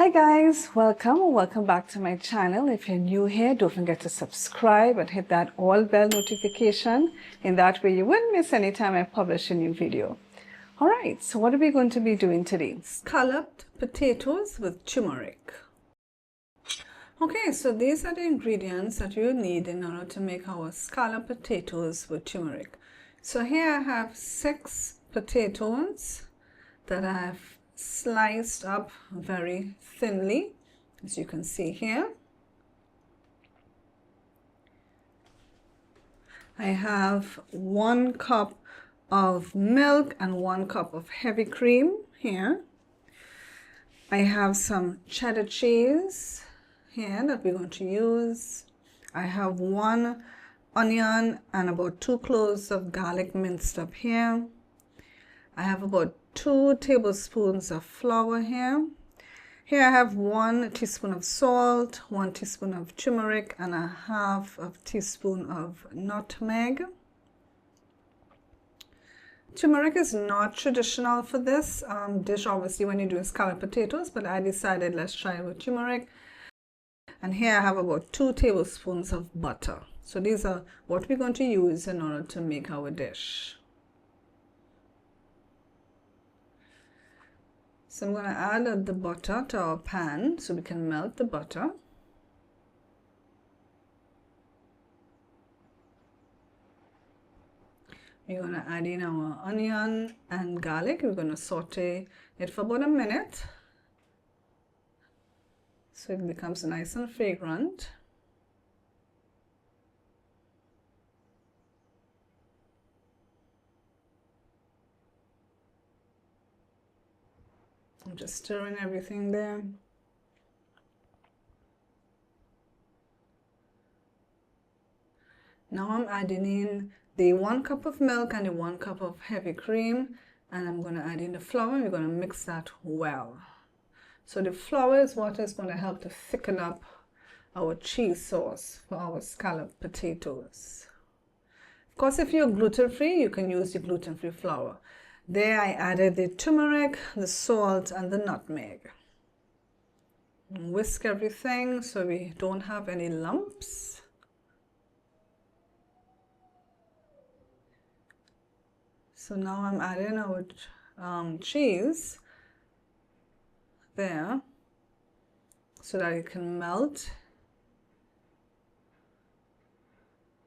Hi guys, welcome back to my channel. If you're new here, don't forget to subscribe and hit that all bell notification. In that way you won't miss any time I publish a new video. Alright, so what are we going to be doing today? Scalloped potatoes with turmeric. Okay, so these are the ingredients that you need in order to make our scalloped potatoes with turmeric. So here I have 6 potatoes that I've sliced up very thinly, as you can see here. I have 1 cup of milk and 1 cup of heavy cream here. I have some cheddar cheese here that we're going to use. I have 1 onion and about 2 cloves of garlic minced up here. I have about 2 tablespoons of flour here. Here I have 1 teaspoon of salt, 1 teaspoon of turmeric, and a half of teaspoon of nutmeg. Turmeric is not traditional for this dish, obviously, when you're doing scalloped potatoes, but I decided let's try it with turmeric. And here I have about 2 tablespoons of butter. So these are what we're going to use in order to make our dish. So I'm going to add the butter to our pan so we can melt the butter. We're going to add in our onion and garlic. We're going to saute it for about a minute so it becomes nice and fragrant. I'm just stirring everything there. Now I'm adding in the 1 cup of milk and the 1 cup of heavy cream, and I'm going to add in the flour. We're going to mix that well. So the flour is what is going to help to thicken up our cheese sauce for our scalloped potatoes. Of course, if you're gluten-free, you can use the gluten-free flour. There I added the turmeric, the salt, and the nutmeg. Whisk everything so we don't have any lumps. So now I'm adding our cheese there so that it can melt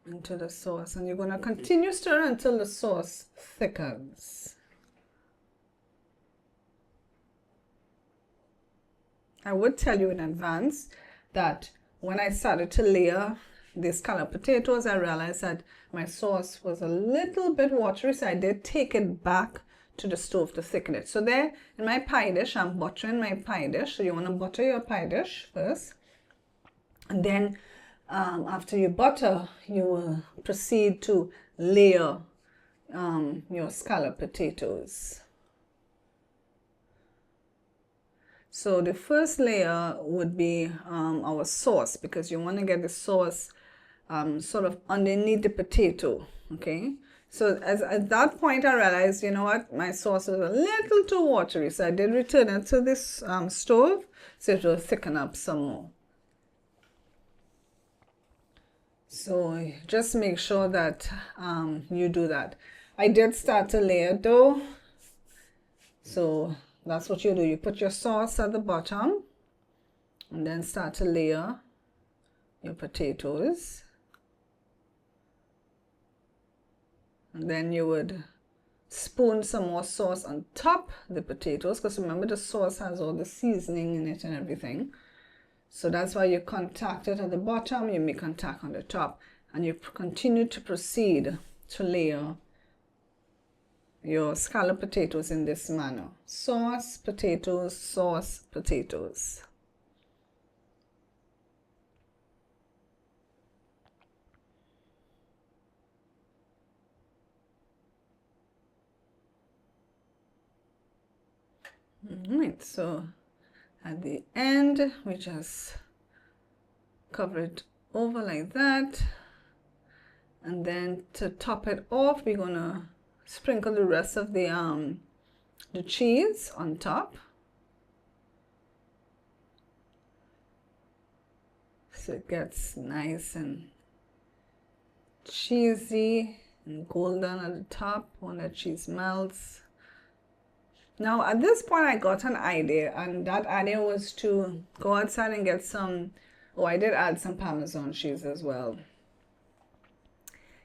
into the sauce. And you're going to continue stirring until the sauce thickens. I would tell you in advance that when I started to layer the scalloped potatoes, I realized that my sauce was a little bit watery, so I did take it back to the stove to thicken it. So there in my pie dish, I'm buttering my pie dish. So you want to butter your pie dish first. And then after you butter, you will proceed to layer your scalloped potatoes. So the first layer would be our sauce, because you want to get the sauce sort of underneath the potato, okay? So at that point I realized, you know what, my sauce was a little too watery, so I did return it to this stove so it will thicken up some more. So just make sure that you do that. I did start to layer dough, so that's what you do. You put your sauce at the bottom and then start to layer your potatoes. And then you would spoon some more sauce on top the potatoes, because remember the sauce has all the seasoning in it and everything. So that's why you contact it at the bottom, you make contact on the top, and you continue to proceed to layer your scalloped potatoes in this manner. Sauce, potatoes, sauce, potatoes. Alright, so at the end we just cover it over like that, and then to top it off we're gonna sprinkle the rest of the cheese on top. so it gets nice and cheesy and golden at the top when the cheese melts. Now at this point I got an idea, and that idea was to go outside and get some, oh, I did add some Parmesan cheese as well.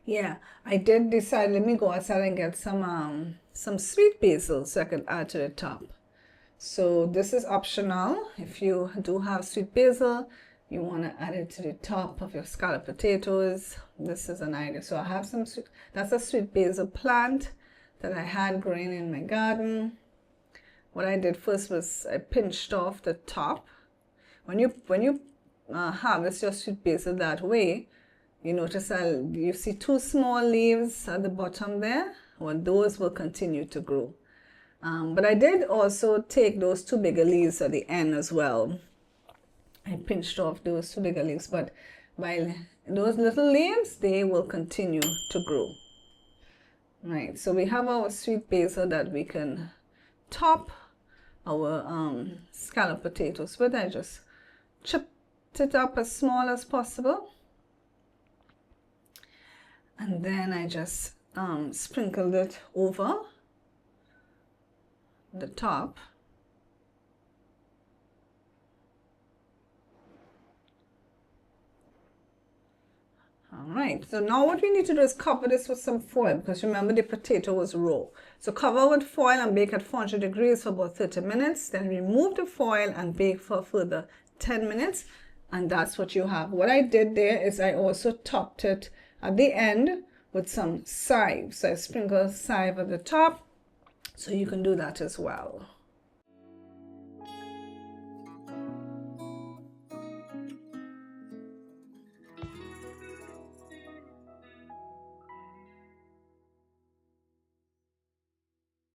Yeah, I did decide, let me go outside and get some sweet basil so I can add to the top. So this is optional. If you do have sweet basil, you want to add it to the top of your scalloped potatoes. This is an idea. So I have some sweet, that's a sweet basil plant that I had growing in my garden. What I did first was I pinched off the top. When you harvest your sweet basil that way, you notice you see two small leaves at the bottom there. Well, those will continue to grow. But I did also take those two bigger leaves at the end as well. I pinched off those two bigger leaves, but while those little leaves, they will continue to grow. Right, so we have our sweet basil that we can top our scalloped potatoes with. I just chipped it up as small as possible, and then I just sprinkled it over the top. Alright, so now what we need to do is cover this with some foil, because remember the potato was raw. So cover with foil and bake at 400 degrees for about 30 minutes. Then remove the foil and bake for a further 10 minutes. And that's what you have. What I did there is I also topped it at the end with some chive. So I sprinkled chive at the top. So you can do that as well.